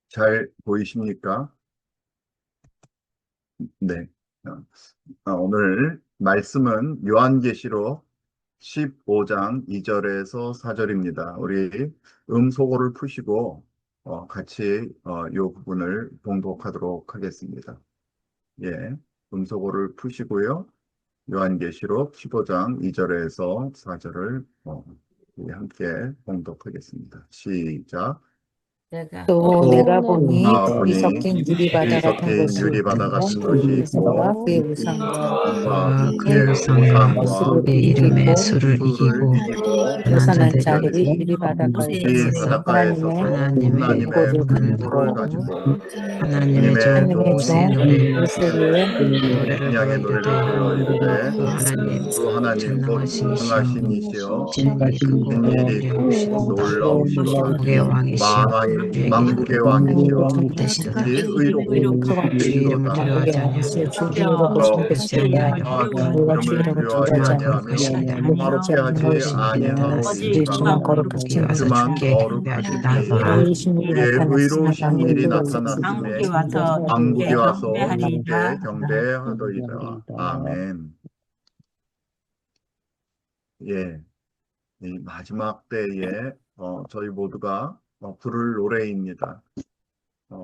잘 보이십니까? 네. 오늘 말씀은 요한계시록 15장 2절에서 4절입니다. 우리 음소거를 푸시고 같이 이 부분을 봉독하도록 하겠습니다. 예, 음소거를 푸시고요. 요한계시록 15장 2절에서 4절을 우리 함께 봉독하겠습니다. 시작. 내가 또 내가 보니 불이 보니 섞인 불이 유리바다 같은 섞인 것이 유리바다 있고 같은 그 것이 우상과 있고 그의 우상과 그의 이름의 우상과 수를 그 이기고 이름의 그 수를 수를 이기고 이기고 떠난 쫓아낸 자들이 자들이 자들이 유리바다가에 이 서서 바닷가에 바닷가에 하나님의 서서 하나님의 하나님의 권고를 권고를 듣고 가지고 하나님의 주님의 종 하나님의 모세의 종 종 노래를 모세의 노래를 불러 언약의 노래를 이르되 불러 이르되 그 하나님 주 하나님 곧 전능하신 이시여 전능하신 이시여 진일이 크고 진일이 크고 놀라우시도다 놀라우시도다 만국의 왕이시여 만왕 주의 만국의 이름으로 왕이시여 참되시도다 진리 의롭고 주의 이름을 참되시도다 두려워하지 왕국의 아니하며 주 이름으로 두렵지 보존되시리라 아니하며 다 우리가 주 이름을 이름을 두려워하지 두려워하지 주만 아니하며 거룩하시다 않으므로 화롭게 하지 신비하다 아니하오리니라 주만 만국이 와서 거룩하시니라 주만 주께 거룩하시되 경배하리이다 하더라 의로우신 일이 주의 나타났으나 의로우신 일이 만국이 와서 나타났음에 주께 만국이 경배하리이다. 와서 주께 경배하더이다. 아멘. 예, 이 마지막 때에 저희 모두가 부를 노래입니다.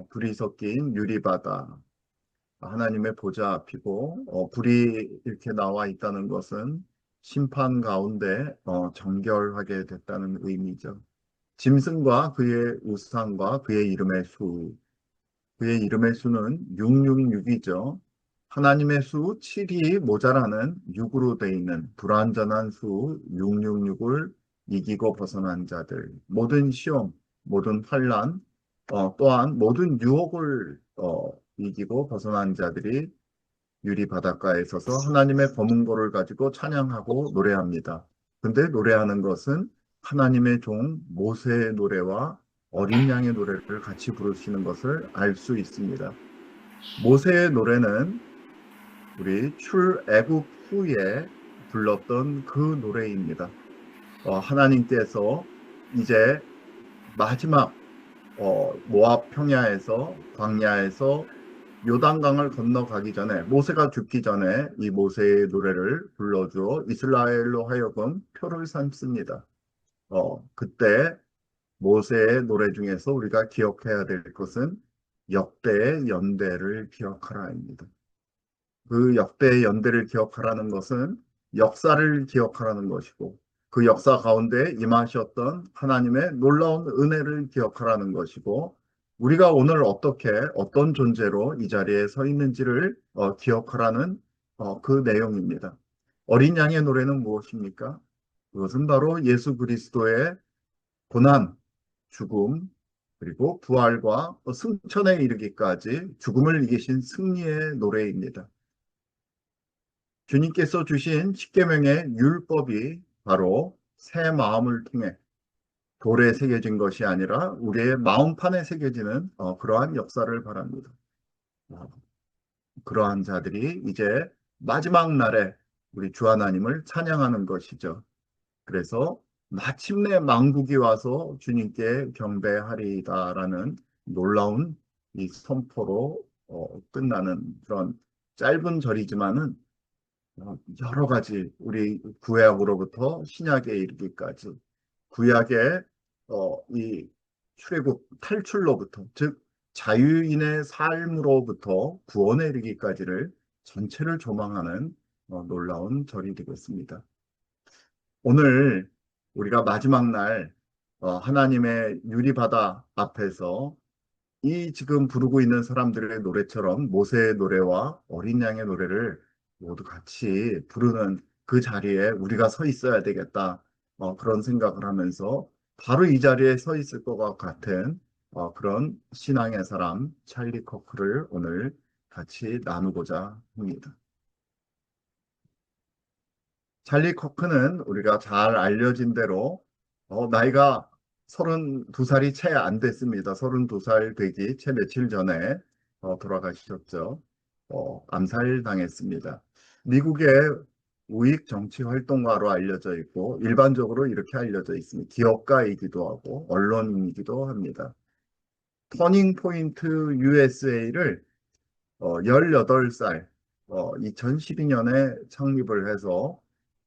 불이 섞인 유리바다, 하나님의 보좌 앞이고 불이 이렇게 나와 있다는 것은 심판 가운데 정결하게 됐다는 의미죠. 짐승과 그의 우상과 그의 이름의 수, 그의 이름의 수는 666이죠. 하나님의 수 7이 모자라는 6으로 되어 있는 불완전한 수 666을 이기고 벗어난 자들, 모든 시험, 모든 환란, 또한 모든 유혹을 이기고 벗어난 자들이 유리 바닷가에 서서 하나님의 검은 고를 가지고 찬양하고 노래합니다. 근데 노래하는 것은 하나님의 종 모세의 노래와 어린 양의 노래를 같이 부르시는 것을 알 수 있습니다. 모세의 노래는 우리 출애굽 후에 불렀던 그 노래입니다. 하나님께서 이제 마지막 모압 평야에서 광야에서 요단강을 건너가기 전에 모세가 죽기 전에 이 모세의 노래를 불러주어 이스라엘로 하여금 표를 삼습니다. 그때 모세의 노래 중에서 우리가 기억해야 될 것은 역대의 연대를 기억하라입니다. 그 역대의 연대를 기억하라는 것은 역사를 기억하라는 것이고 그 역사 가운데 임하셨던 하나님의 놀라운 은혜를 기억하라는 것이고 우리가 오늘 어떻게 어떤 존재로 이 자리에 서 있는지를 기억하라는 그 내용입니다. 어린 양의 노래는 무엇입니까? 그것은 바로 예수 그리스도의 고난, 죽음, 그리고 부활과 승천에 이르기까지 죽음을 이기신 승리의 노래입니다. 주님께서 주신 십계명의 율법이 바로 새 마음을 통해 돌에 새겨진 것이 아니라 우리의 마음판에 새겨지는 그러한 역사를 바랍니다. 어, 그러한 자들이 이제 마지막 날에 우리 주 하나님을 찬양하는 것이죠. 그래서 마침내 만국이 와서 주님께 경배하리이다라는 놀라운 이 선포로 끝나는 그런 짧은 절이지만은 여러 가지 우리 구약으로부터 신약에 이르기까지 구약의 이 출애굽 탈출로부터 즉 자유인의 삶으로부터 구원에 이르기까지를 전체를 조망하는 놀라운 절이 되겠습니다. 오늘 우리가 마지막 날 하나님의 유리바다 앞에서 이 지금 부르고 있는 사람들의 노래처럼 모세의 노래와 어린 양의 노래를 모두 같이 부르는 그 자리에 우리가 서 있어야 되겠다. 그런 생각을 하면서 바로 이 자리에 서 있을 것 같은 그런 신앙의 사람 찰리 커크를 오늘 같이 나누고자 합니다. 찰리 커크는 우리가 잘 알려진 대로 나이가 32살이 채 안 됐습니다. 32살 되기 채 며칠 전에 돌아가셨죠. 암살당했습니다. 미국의 우익 정치 활동가로 알려져 있고 일반적으로 이렇게 알려져 있습니다. 기업가이기도 하고 언론인이기도 합니다. 터닝 포인트 USA를 18살 2012년에 창립을 해서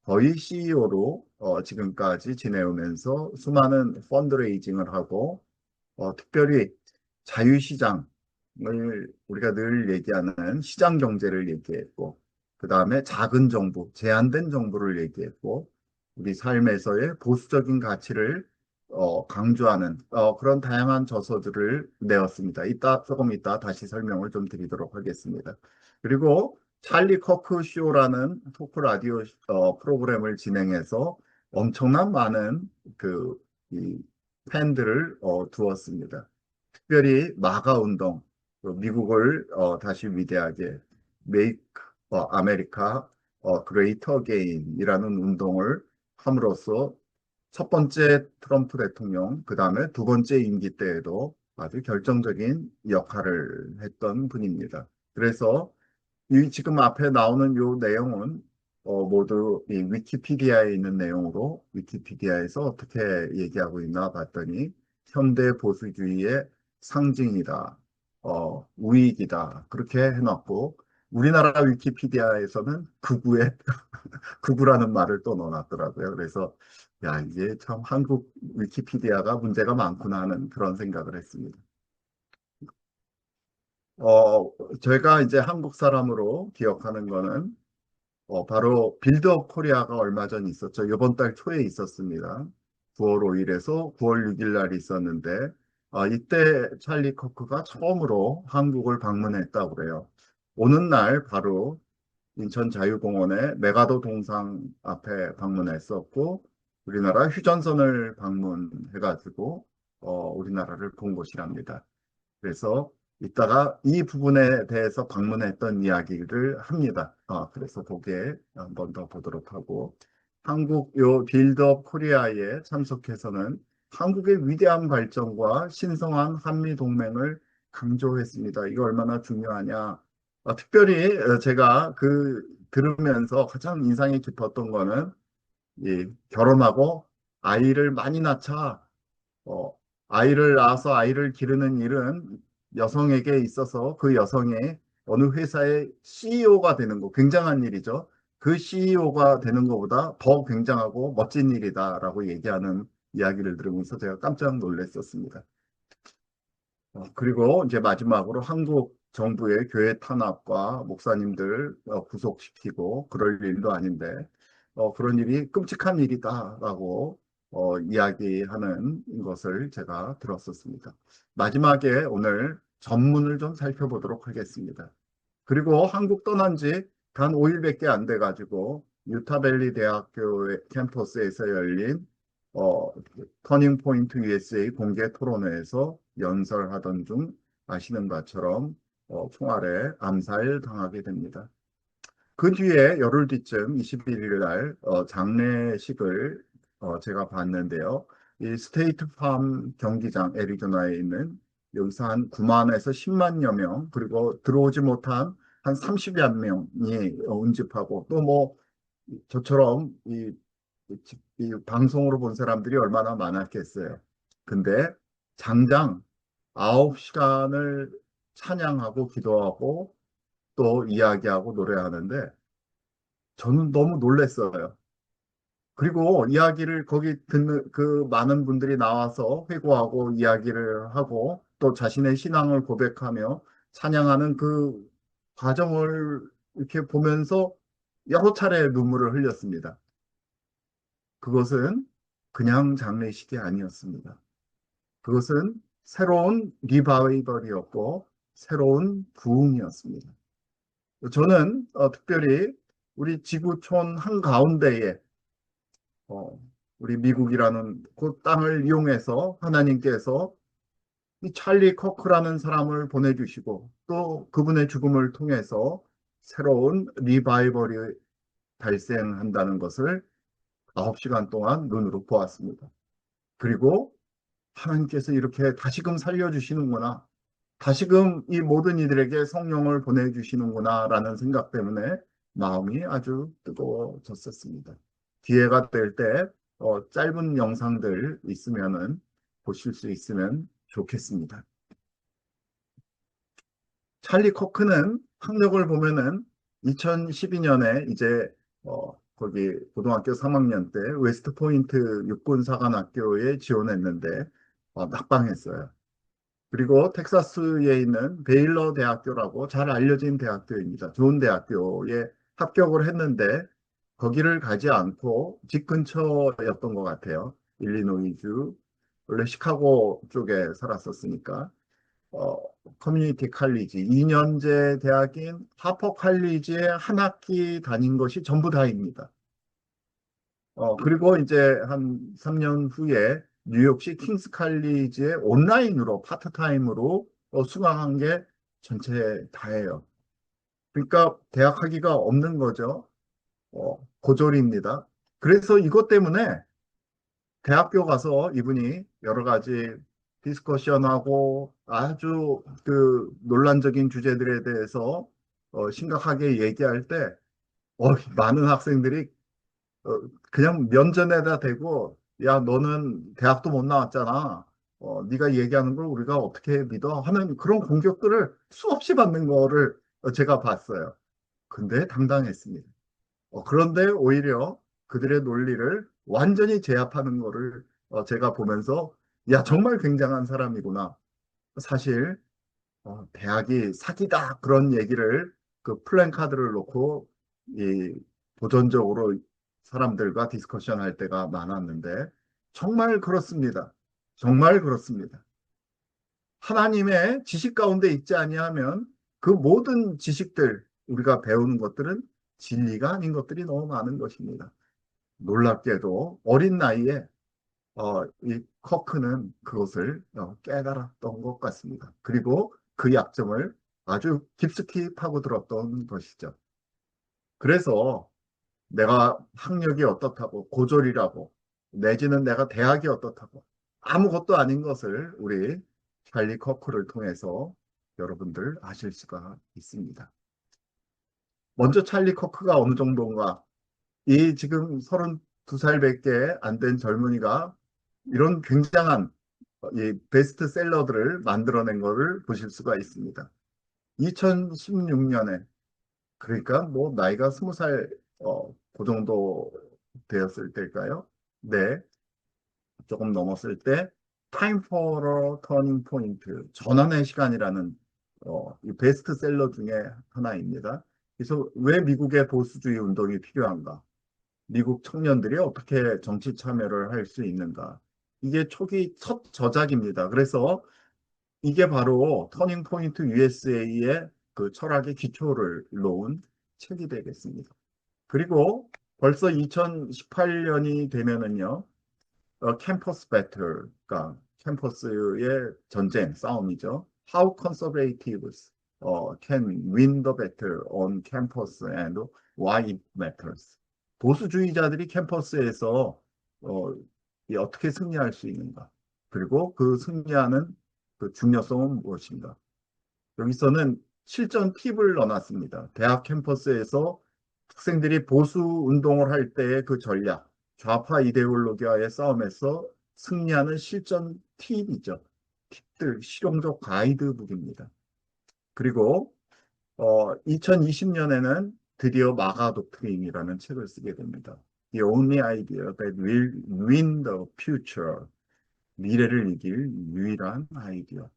거의 CEO로 지금까지 지내오면서 수많은 펀드레이징을 하고 특별히 자유시장을 우리가 늘 얘기하는 시장 경제를 얘기했고 그 다음에 작은 정부, 제한된 정부를 얘기했고 우리 삶에서의 보수적인 가치를 강조하는 그런 다양한 저서들을 내었습니다. 조금 이따 다시 설명을 좀 드리도록 하겠습니다. 그리고 찰리 커크 쇼라는 토크 라디오 프로그램을 진행해서 엄청난 많은 이 팬들을 두었습니다. 특별히 마가 운동, 미국을 다시 위대하게 Make America Great Again이라는 운동을 함으로써 첫 번째 트럼프 대통령, 그 다음에 두 번째 임기 때에도 아주 결정적인 역할을 했던 분입니다. 그래서 이 지금 앞에 나오는 요 내용은 모두 이 위키피디아에 있는 내용으로 위키피디아에서 어떻게 얘기하고 있나 봤더니 현대 보수주의의 상징이다, 우익이다 그렇게 해놨고 우리나라 위키피디아에서는 극우의 극우라는 말을 또 넣어놨더라고요. 그래서 야 이게 참 한국 위키피디아가 문제가 많구나 하는 그런 생각을 했습니다. 제가 이제 한국 사람으로 기억하는 거는 바로 빌드업 코리아가 얼마 전 있었죠. 이번 달 초에 있었습니다. 9월 5일에서 9월 6일 날 있었는데 이때 찰리 커크가 처음으로 한국을 방문했다고 그래요. 오는 날 바로 인천 자유공원의 메가도 동상 앞에 방문했었고 우리나라 휴전선을 방문해가지고 우리나라를 본 곳이랍니다. 그래서 이따가 이 부분에 대해서 방문했던 이야기를 합니다. 그래서 거기에 한번 더 보도록 하고 한국 요 빌드업 코리아에 참석해서는 한국의 위대한 발전과 신성한 한미 동맹을 강조했습니다. 이거 얼마나 중요하냐. 특별히 제가 들으면서 가장 인상이 깊었던 거는 이 결혼하고 아이를 많이 낳자 어, 아이를 낳아서 아이를 기르는 일은 여성에게 있어서 그 여성이 어느 회사의 CEO가 되는 거 굉장한 일이죠. 그 CEO가 되는 것보다 더 굉장하고 멋진 일이다라고 얘기하는 이야기를 들으면서 제가 깜짝 놀랐었습니다. 그리고 이제 마지막으로 한국 정부의 교회 탄압과 목사님들 구속시키고 그럴 일도 아닌데 그런 일이 끔찍한 일이다라고 이야기하는 것을 제가 들었었습니다. 마지막에 오늘 전문을 좀 살펴보도록 하겠습니다. 그리고 한국 떠난 지 단 5일밖에 안 돼가지고 유타밸리 대학교 캠퍼스에서 열린 어, 터닝 포인트 USA 공개 토론회에서 연설하던 중 아시는 것처럼 총알에 암살당하게 됩니다. 그 뒤에 열흘 뒤쯤 21일 날 장례식을 제가 봤는데요. 이 스테이트 팜 경기장 애리조나에 있는 여기서 한 9만에서 10만여 명 그리고 들어오지 못한 한 30여 명이 운집하고 또 뭐 저처럼 이 방송으로 본 사람들이 얼마나 많았겠어요. 근데 장장 9시간을 찬양하고 기도하고 또 이야기하고 노래하는데 저는 너무 놀랐어요. 그리고 이야기를 거기 듣는 그 많은 분들이 나와서 회고하고 이야기를 하고 또 자신의 신앙을 고백하며 찬양하는 그 과정을 이렇게 보면서 여러 차례 눈물을 흘렸습니다. 그것은 그냥 장례식이 아니었습니다. 그것은 새로운 리바이벌이었고 새로운 부흥이었습니다. 저는 특별히 우리 지구촌 한가운데에 우리 미국이라는 그 땅을 이용해서 하나님께서 이 찰리 커크라는 사람을 보내주시고 또 그분의 죽음을 통해서 새로운 리바이벌이 발생한다는 것을 9시간 동안 눈으로 보았습니다. 그리고 하나님께서 이렇게 다시금 살려주시는구나. 다시금 이 모든 이들에게 성령을 보내주시는구나 라는 생각 때문에 마음이 아주 뜨거워졌었습니다. 기회가 될 때 짧은 영상들 있으면은 보실 수 있으면 좋겠습니다. 찰리 코크는 학력을 보면은 2012년에 이제 거기 고등학교 3학년 때 웨스트 포인트 육군사관학교에 지원했는데 낙방했어요. 그리고 텍사스에 있는 베일러 대학교라고 잘 알려진 대학교입니다. 좋은 대학교에 합격을 했는데 거기를 가지 않고 집 근처였던 것 같아요. 일리노이주. 원래 시카고 쪽에 살았었으니까. 어, 커뮤니티 칼리지, 2년제 대학인 하퍼 칼리지에 한 학기 다닌 것이 전부 다입니다. 그리고 이제 한 3년 후에 뉴욕시 킹스 칼리지에 온라인으로 파트타임으로 수강한 게 전체 다예요. 그러니까 대학 학위가 없는 거죠. 고졸입니다. 그래서 이것 때문에 대학교 가서 이분이 여러 가지 디스커션하고 아주 그 논란적인 주제들에 대해서 심각하게 얘기할 때 많은 학생들이 그냥 면전에다 대고 야 너는 대학도 못 나왔잖아. 네가 얘기하는 걸 우리가 어떻게 믿어? 하는 그런 공격들을 수없이 받는 거를 제가 봤어요. 근데 당당했습니다. 그런데 오히려 그들의 논리를 완전히 제압하는 거를 제가 보면서 야, 정말 굉장한 사람이구나. 사실 대학이 사기다 그런 얘기를 그 플랜카드를 놓고 이 도전적으로 사람들과 디스커션 할 때가 많았는데 정말 그렇습니다. 정말 그렇습니다. 하나님의 지식 가운데 있지 아니하면 그 모든 지식들 우리가 배우는 것들은 진리가 아닌 것들이 너무 많은 것입니다. 놀랍게도 어린 나이에 이 커크는 그것을 깨달았던 것 같습니다. 그리고 그 약점을 아주 깊숙이 파고들었던 것이죠. 그래서 내가 학력이 어떻다고 고졸이라고 내지는 내가 대학이 어떻다고 아무것도 아닌 것을 우리 찰리 커크를 통해서 여러분들 아실 수가 있습니다. 먼저 찰리 커크가 어느 정도인가? 이 지금 32살밖에 안 된 젊은이가 이런 굉장한 이 베스트셀러들을 만들어낸 것을 보실 수가 있습니다. 2016년에 그러니까 뭐 나이가 20살 그 정도 되었을 때일까요? 네, 조금 넘었을 때 Time for a Turning Point 전환의 시간이라는 이 베스트셀러 중에 하나입니다. 그래서 왜 미국의 보수주의 운동이 필요한가? 미국 청년들이 어떻게 정치 참여를 할 수 있는가? 이게 초기 첫 저작입니다. 그래서 이게 바로 터닝 포인트 USA의 그 철학의 기초를 놓은 책이 되겠습니다. 그리고 벌써 2018년이 되면은요, 캠퍼스 배틀가 캠퍼스의 전쟁, 싸움이죠. How conservatives can win the battle on campus and why it matters. 보수주의자들이 캠퍼스에서 어, 어떻게 승리할 수 있는가? 그리고 그 승리하는 그 중요성은 무엇인가? 여기서는 실전 팁을 넣어놨습니다. 대학 캠퍼스에서 학생들이 보수 운동을 할 때의 그 전략, 좌파 이데올로기와의 싸움에서 승리하는 실전 팁이죠. 팁들, 실용적 가이드북입니다. 그리고 2020년에는 드디어 마가 독트린이라는 책을 쓰게 됩니다. The only idea that will win the future. 미래를 이길 유일한 아이디어.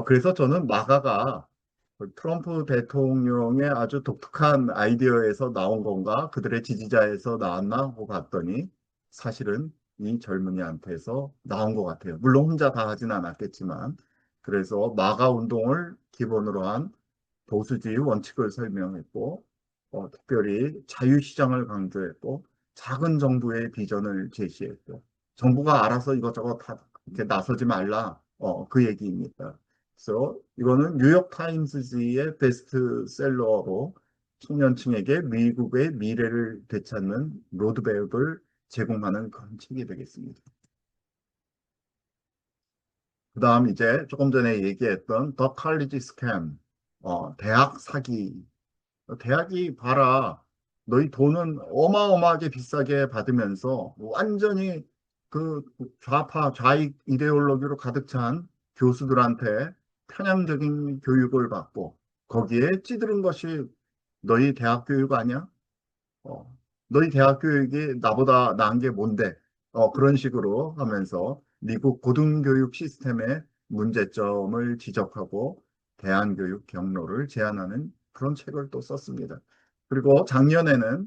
그래서 저는 마가가 트럼프 대통령의 아주 독특한 아이디어에서 나온 건가, 그들의 지지자에서 나왔나 하고 봤더니 사실은 이 젊은이한테서 나온 것 같아요. 물론 혼자 다 하진 않았겠지만, 그래서 마가 운동을 기본으로 한 보수주의 원칙을 설명했고, 특별히 자유시장을 강조했고, 작은 정부의 비전을 제시했고, 정부가 알아서 이것저것 다 이렇게 나서지 말라, 그 얘기입니다. 그래서 이거는 뉴욕타임스지의 베스트셀러로 청년층에게 미국의 미래를 되찾는 로드맵을 제공하는 그런 책이 되겠습니다. 그 다음 이제 조금 전에 얘기했던 The College Scam, 대학 사기. 대학이 봐라. 너희 돈은 어마어마하게 비싸게 받으면서 완전히 그 좌파, 좌익 이데올로기로 가득 찬 교수들한테 편향적인 교육을 받고 거기에 찌들은 것이 너희 대학 교육 아니야? 너희 대학 교육이 나보다 나은 게 뭔데? 그런 식으로 하면서 미국 고등교육 시스템의 문제점을 지적하고 대안교육 경로를 제안하는 그런 책을 또 썼습니다. 그리고 작년에는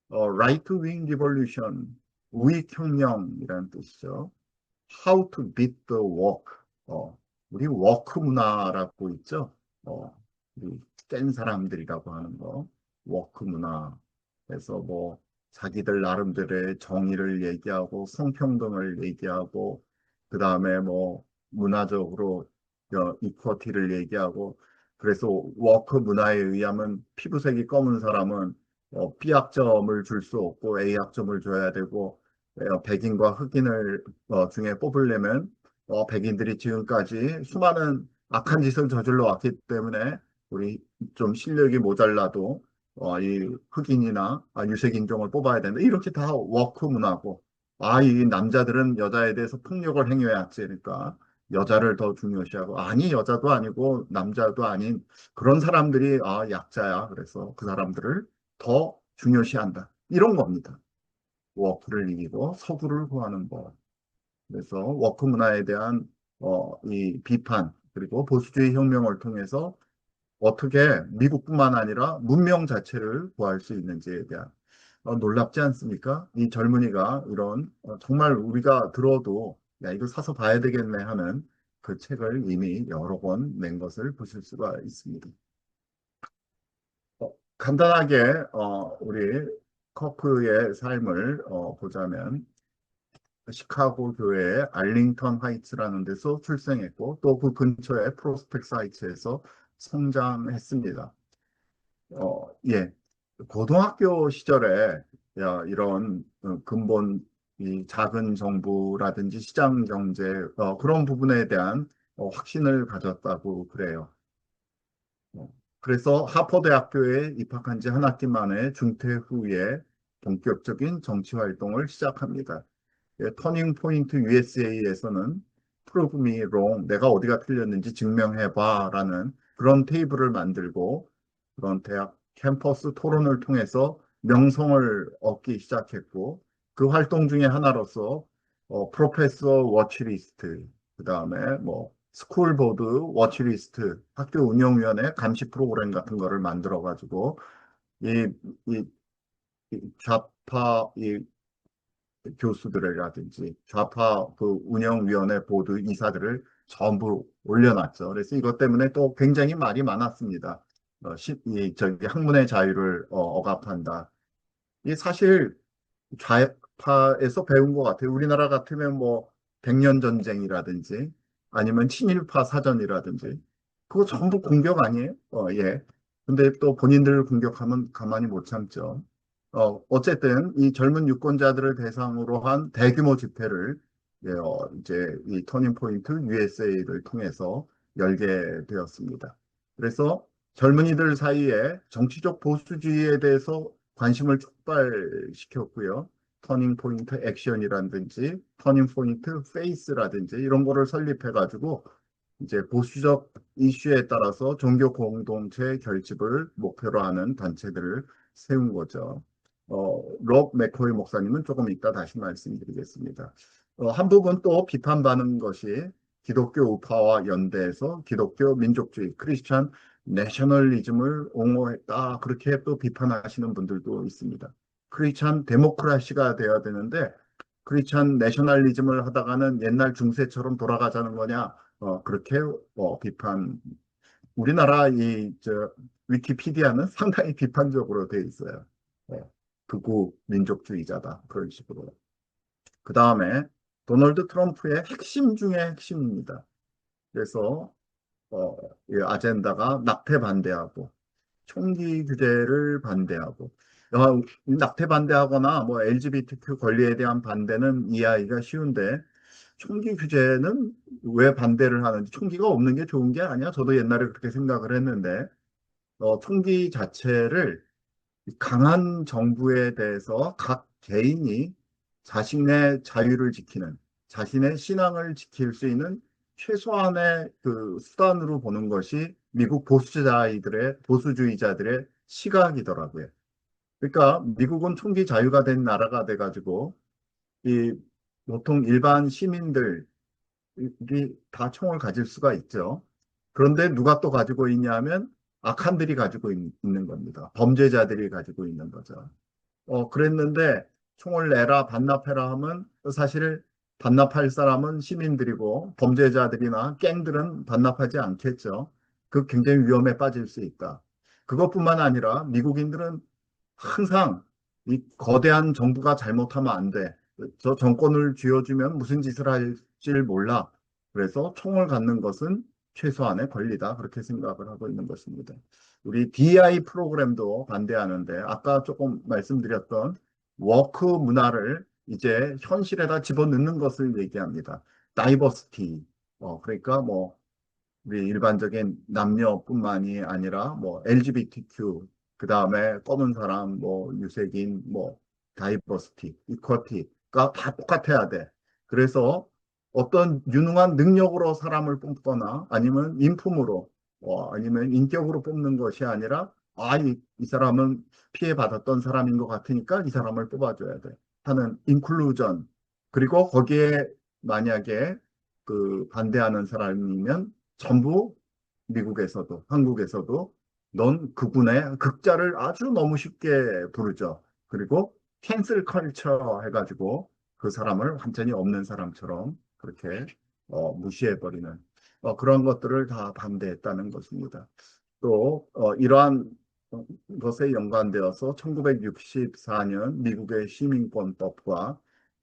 Right Wing Revolution, 우익혁명이라는 뜻이죠. How to beat the work. 우리 워크 문화라고 있죠. 우리 센 사람들이라고 하는 거. 워크 문화. 그래서 뭐 자기들 나름대로의 정의를 얘기하고 성평등을 얘기하고 그 다음에 뭐 문화적으로 이퀄티를 얘기하고 그래서 워크 문화에 의하면 피부색이 검은 사람은 B학점을 줄 수 없고 A학점을 줘야 되고 백인과 흑인을 중에 뽑으려면 백인들이 지금까지 수많은 악한 짓을 저질러 왔기 때문에 우리 좀 실력이 모자라도 이 흑인이나 유색인종을 뽑아야 된다. 이렇게 다 워크 문화고 이 남자들은 여자에 대해서 폭력을 행해왔지. 그러니까 여자를 더 중요시하고 아니 여자도 아니고 남자도 아닌 그런 사람들이 약자야. 그래서 그 사람들을 더 중요시한다. 이런 겁니다. 워크를 이기고 서구를 구하는 법. 그래서 워크 문화에 대한 이 비판 그리고 보수주의 혁명을 통해서 어떻게 미국뿐만 아니라 문명 자체를 구할 수 있는지에 대한 놀랍지 않습니까? 이 젊은이가 이런 정말 우리가 들어도 야 이거 사서 봐야 되겠네 하는 그 책을 이미 여러 권 낸 것을 보실 수가 있습니다. 간단하게 우리 커크의 삶을 보자면 시카고 교회의 알링턴 하이츠라는 데서 출생했고 또 그 근처의 프로스펙스 하이츠에서 성장했습니다. 예. 고등학교 시절에 이런 근본 이 작은 정부라든지 시장 경제 그런 부분에 대한 확신을 가졌다고 그래요. 그래서 하버드대학교에 입학한 지 한 학기 만에 중퇴 후에 본격적인 정치 활동을 시작합니다. 터닝 포인트 USA에서는 Prove me wrong, 내가 어디가 틀렸는지 증명해봐라는 그런 테이블을 만들고 그런 대학 캠퍼스 토론을 통해서 명성을 얻기 시작했고 그 활동 중에 하나로서 프로페서 워치리스트, 그 다음에 뭐 스쿨보드 워치리스트, 학교 운영위원회 감시 프로그램 같은 거를 만들어 가지고 이, 이, 이 좌파 교수들이라든지 좌파 그 운영위원회 보드 이사들을 전부 올려놨죠. 그래서 이것 때문에 또 굉장히 말이 많았습니다. 저기 학문의 자유를 억압한다. 이 사실 좌파에서 배운 것 같아요. 우리나라 같으면 뭐 백년 전쟁이라든지 아니면 친일파 사전이라든지 그거 전부 공격 아니에요? 예. 근데 또 본인들을 공격하면 가만히 못 참죠. 어쨌든 이 젊은 유권자들을 대상으로 한 대규모 집회를 이제 이 터닝 포인트 USA를 통해서 열게 되었습니다. 그래서 젊은이들 사이에 정치적 보수주의에 대해서 관심을 촉발시켰고요. 터닝 포인트 액션이라든지 터닝 포인트 페이스라든지 이런 거를 설립해가지고 이제 보수적 이슈에 따라서 종교 공동체 결집을 목표로 하는 단체들을 세운 거죠. 록 맥코이 목사님은 조금 이따 다시 말씀드리겠습니다. 한 부분 또 비판받는 것이 기독교 우파와 연대해서 기독교 민족주의, 크리스찬 내셔널리즘을 옹호했다. 그렇게 또 비판하시는 분들도 있습니다. 크리스찬 데모크라시가 되어야 되는데 크리스찬 내셔널리즘을 하다가는 옛날 중세처럼 돌아가자는 거냐? 그렇게 비판. 우리나라 위키피디아는 상당히 비판적으로 돼 있어요. 극우 민족주의자다. 그런 식으로. 그 다음에 도널드 트럼프의 핵심 중에 핵심입니다. 그래서 이 아젠다가 낙태 반대하고 총기 규제를 반대하고 낙태 반대하거나 뭐 LGBTQ 권리에 대한 반대는 이해하기가 쉬운데 총기 규제는 왜 반대를 하는지 총기가 없는 게 좋은 게 아니야. 저도 옛날에 그렇게 생각을 했는데 총기 자체를 강한 정부에 대해서 각 개인이 자신의 자유를 지키는, 자신의 신앙을 지킬 수 있는 최소한의 그 수단으로 보는 것이 미국 보수주의자들의 시각이더라고요. 그러니까 미국은 총기 자유가 된 나라가 돼가지고 이 보통 일반 시민들이 다 총을 가질 수가 있죠. 그런데 누가 또 가지고 있냐면 악한들이 가지고 는 겁니다. 범죄자들이 가지고 있는 거죠. 그랬는데 총을 내라 반납해라 하면 사실 반납할 사람은 시민들이고 범죄자들이나 갱들은 반납하지 않겠죠. 그 굉장히 위험에 빠질 수 있다. 그것뿐만 아니라 미국인들은 항상 이 거대한 정부가 잘못하면 안 돼. 저 정권을 쥐어주면 무슨 짓을 할지 몰라. 그래서 총을 갖는 것은 최소한의 권리다. 그렇게 생각을 하고 있는 것입니다. 우리 DEI 프로그램도 반대하는데 아까 조금 말씀드렸던 워크 문화를 이제 현실에다 집어넣는 것을 얘기합니다. 다이버시티. 그러니까 뭐 우리 일반적인 남녀뿐만이 아니라 뭐 LGBTQ, 그 다음에 검은 사람, 뭐 유색인, 뭐 다이버시티, 이퀄티가 다 똑같아야 돼. 그래서 어떤 유능한 능력으로 사람을 뽑거나 아니면 인품으로 아니면 인격으로 뽑는 것이 아니라 이 사람은 피해받았던 사람인 것 같으니까 이 사람을 뽑아줘야 돼 하는 인클루전. 그리고 거기에 만약에 그 반대하는 사람이면 전부 미국에서도 한국에서도 넌 그분의 극자를 아주 너무 쉽게 부르죠. 그리고 캔슬 컬처 해가지고 그 사람을 완전히 없는 사람처럼 그렇게 무시해버리는 그런 것들을 다 반대했다는 것입니다. 또 이러한 것에 연관되어서 1964년 미국의 시민권법과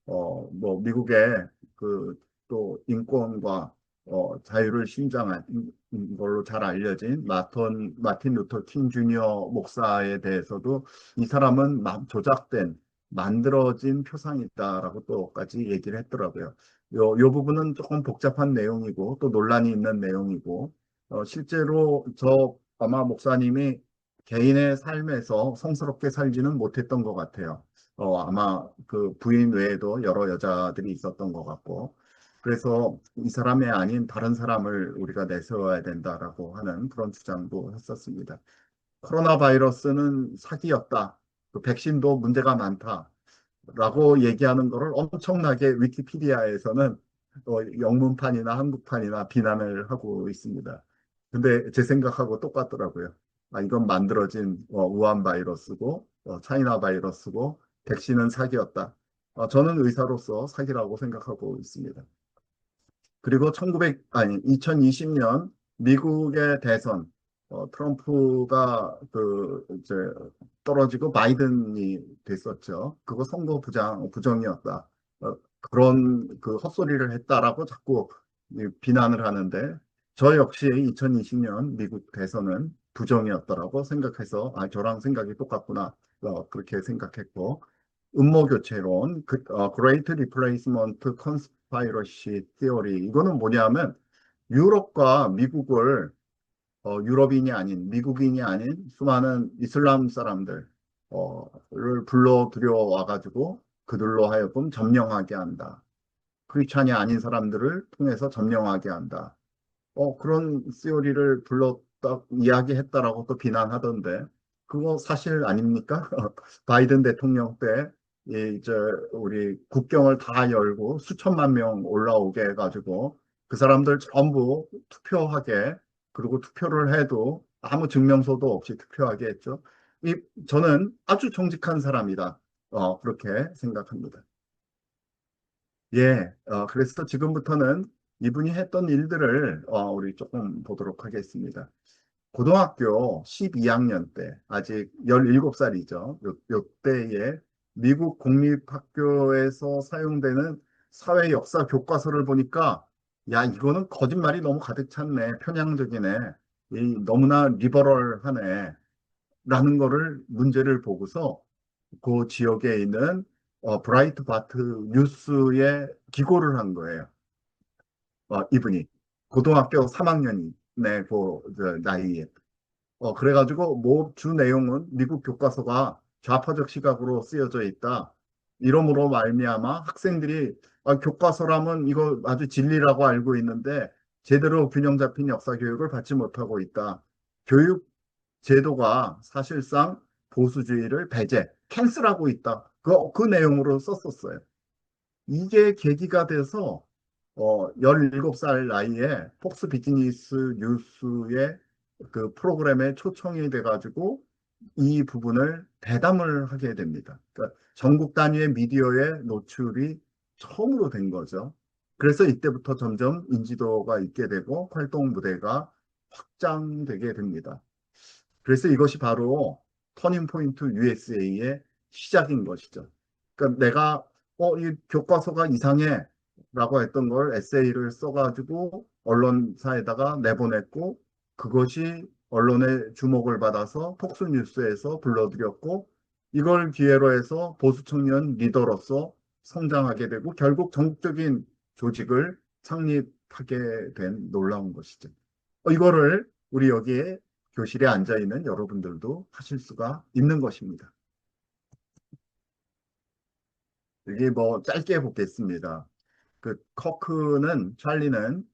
뭐 미국의 그 또 인권과 자유를 신장한 걸로 잘 알려진 마틴 루터 킹 주니어 목사에 대해서도 이 사람은 조작된 만들어진 표상이다라고 또까지 얘기를 했더라고요. 요 부분은 조금 복잡한 내용이고 또 논란이 있는 내용이고 실제로 아마 목사님이 개인의 삶에서 성스럽게 살지는 못했던 것 같아요. 아마 그 부인 외에도 여러 여자들이 있었던 것 같고, 그래서 이 사람이 아닌 다른 사람을 우리가 내세워야 된다라고 하는 그런 주장도 했었습니다. 코로나 바이러스는 사기였다. 그 백신도 문제가 많다. 라고 얘기하는 거를 엄청나게 위키피디아에서는 영문판이나 한국판이나 비난을 하고 있습니다. 근데 제 생각하고 똑같더라고요. 이건 만들어진 우한 바이러스고 차이나 바이러스고 백신은 사기였다. 저는 의사로서 사기라고 생각하고 있습니다. 그리고 2020년 미국의 대선, 트럼프가 이제 떨어지고 바이든이 됐었죠. 그거 선거 부정이었다. 그런 그 헛소리를 했다라고 자꾸 비난을 하는데, 저 역시 2020년 미국 대선은 부정이었다라고 생각해서, 저랑 생각이 똑같구나. 그렇게 생각했고, 음모교체론, Great Replacement Conspiracy Theory. 이거는 뭐냐면 유럽과 미국을 유럽인이 아닌 미국인이 아닌 수많은 이슬람 사람들을 불러 들여와 가지고 그들로 하여금 점령하게 한다. 크리스찬이 아닌 사람들을 통해서 점령하게 한다. 그런 시오리를 불렀다 이야기했다라고 또 비난하던데 그거 사실 아닙니까? 바이든 대통령 때 이제 우리 국경을 다 열고 수천만 명 올라오게 해가지고 그 사람들 전부 투표하게, 그리고 투표를 해도 아무 증명서도 없이 투표하게 했죠. 저는 아주 정직한 사람이다. 그렇게 생각합니다. 예, 그래서 지금부터는 이분이 했던 일들을 우리 조금 보도록 하겠습니다. 고등학교 12학년 때, 아직 17살이죠. 요 때에 미국 공립학교에서 사용되는 사회 역사 교과서를 보니까, 야, 이거는 거짓말이 너무 가득 찼네. 편향적이네. 너무나 리버럴하네. 라는 거를 문제를 보고서 그 지역에 있는 브라이트 바트 뉴스에 기고를 한 거예요. 이분이 고등학교 3학년이 그 나이에. 그래가지고 뭐 주 내용은 미국 교과서가 좌파적 시각으로 쓰여져 있다. 이러므로 말미암아 학생들이 교과서라면 이거 아주 진리라고 알고 있는데 제대로 균형 잡힌 역사 교육을 받지 못하고 있다. 교육 제도가 사실상 보수주의를 배제, 캔슬하고 있다. 그 내용으로 썼었어요. 이게 계기가 돼서 17살 나이에 폭스 비즈니스 뉴스의 그 프로그램에 초청이 돼가지고 이 부분을 대담을 하게 됩니다. 그러니까 전국 단위의 미디어에 노출이 처음으로 된 거죠. 그래서 이때부터 점점 인지도가 있게 되고 활동 무대가 확장되게 됩니다. 그래서 이것이 바로 터닝 포인트 USA의 시작인 것이죠. 그러니까 내가 이 교과서가 이상해 라고 했던 걸 에세이를 써가지고 언론사에다가 내보냈고 그것이 언론의 주목을 받아서 폭스뉴스에서 불러들였고 이걸 기회로 해서 보수 청년 리더로서 성장하게 되고 결국 전국적인 조직을 창립하게 된 놀라운 것이죠. 이거를 우리 여기에 교실에 앉아 있는 여러분들도 하실 수가 있는 것입니다. 여기 뭐 짧게 보겠습니다. 찰리는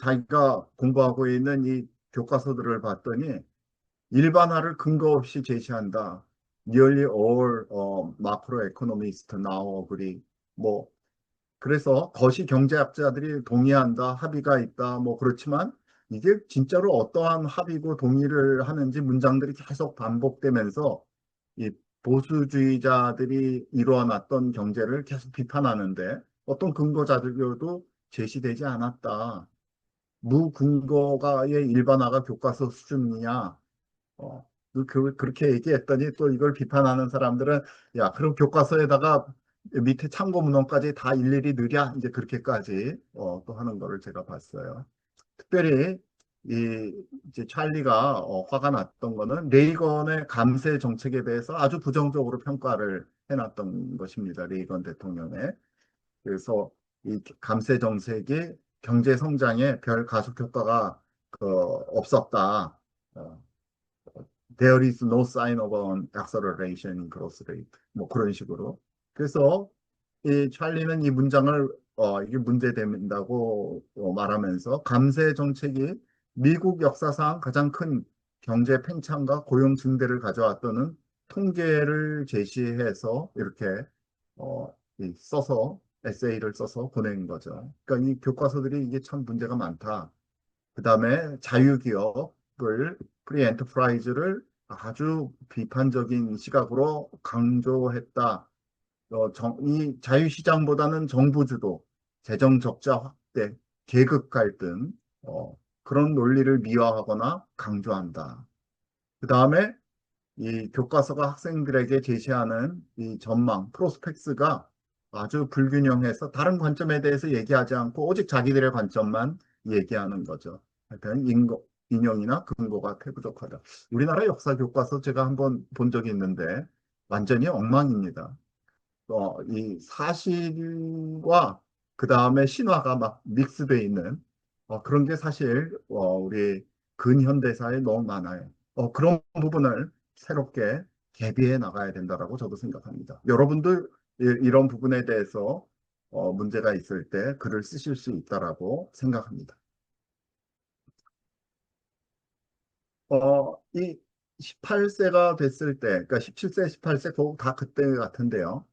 자기가 공부하고 있는 이 교과서들을 봤더니 일반화를 근거 없이 제시한다. Nearly all macroeconomists now agree. 뭐 그래서 거시 경제학자들이 동의한다, 합의가 있다, 뭐 그렇지만 이게 진짜로 어떠한 합의고 동의를 하는지 문장들이 계속 반복되면서 이 보수주의자들이 이루어놨던 경제를 계속 비판하는데 어떤 근거 자료도 제시되지 않았다. 무근거가의 일반화가 교과서 수준이냐? 그렇게 얘기했더니 또 이걸 비판하는 사람들은 야, 그럼 교과서에다가 밑에 참고 문헌까지 다 일일이 넣으랴 이제 그렇게까지 또 하는 거를 제가 봤어요. 특별히 이제 찰리가 화가 났던 거는 레이건의 감세 정책에 대해서 아주 부정적으로 평가를 해놨던 것입니다. 레이건 대통령의. 그래서 이 감세 정책이 경제 성장에 별 가속 효과가 없었다. 어, There is no sign of an acceleration in growth rate. 뭐 그런 식으로. 그래서 이 찰리는 이 문장을 이게 문제된다고 말하면서 감세 정책이 미국 역사상 가장 큰 경제 팽창과 고용 증대를 가져왔다는 통계를 제시해서 이렇게 써서 에세이를 써서 보낸 거죠. 그러니까 이 교과서들이 이게 참 문제가 많다. 그 다음에 자유기업을 프리 엔터프라이즈를 아주 비판적인 시각으로 강조했다. 이 자유시장보다는 정부주도, 재정 적자 확대, 계급 갈등, 그런 논리를 미화하거나 강조한다. 그 다음에 이 교과서가 학생들에게 제시하는 이 전망, 프로스펙스가 아주 불균형해서 다른 관점에 대해서 얘기하지 않고 오직 자기들의 관점만 얘기하는 거죠. 하여튼 인용이나 근거가 태부족하다. 우리나라 역사 교과서 제가 한번 본 적이 있는데 완전히 엉망입니다. 이 사실과 그 다음에 신화가 막 믹스되어 있는 그런 게 사실 우리 근현대사에 너무 많아요. 그런 부분을 새롭게 대비해 나가야 된다라고 저도 생각합니다. 여러분들 이런 부분에 대해서 문제가 있을 때 글을 쓰실 수 있다라고 생각합니다. 이 18세가 됐을 때, 그러니까 17세, 18세 다 그때 같은데요.